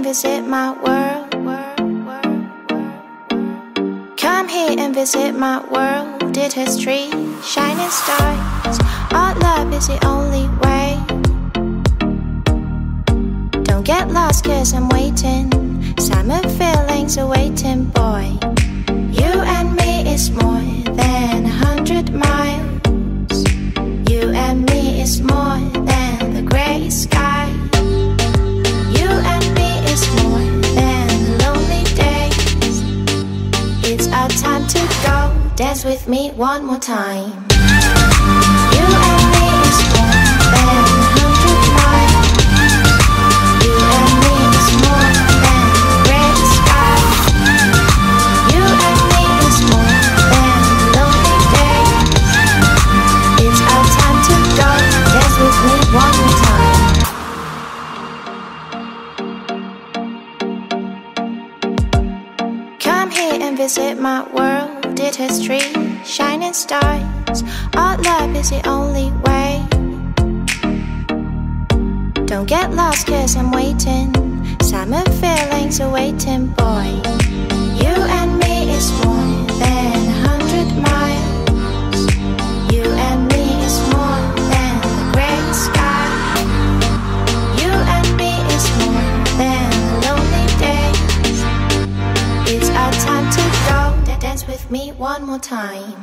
visit my world. Come here and visit my world. It has trees, shining stars. Our love is the only way. Don't get lost cause I'm waiting. Summer feelings are waiting, boy. You and me is more than 100 miles. You and me is more than the gray sky. You and me is more than lonely days. It's our time to go. Dance with me one more time. You and me is more than 100 miles. You and me is more than the gray sky. You and me is more than lonely days. It's our time to go. Dance with me one more time. Come here and visit my world. It has trees, shining stars. Our love is the only way. Don't get lost cause I'm waiting. Summer feelings are waiting, boy. You and me is more than 100 miles. You and me is more than the gray sky. You and me is more than lonely days. It's our time to go. Dance with me one more time.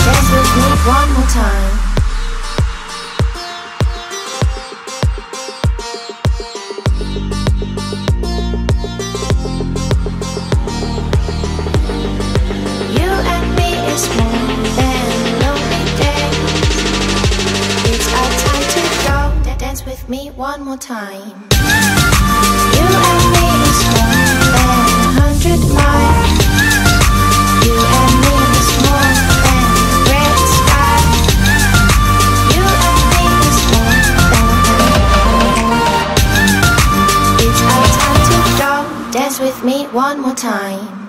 Dance with me one more time. You and me is more than lonely days. It's our time to go. Dance with me one more time. You and me is more than 100 miles. You and me is more than the gray sky. You and me is more than. It's our time to go. Dance with me one more time.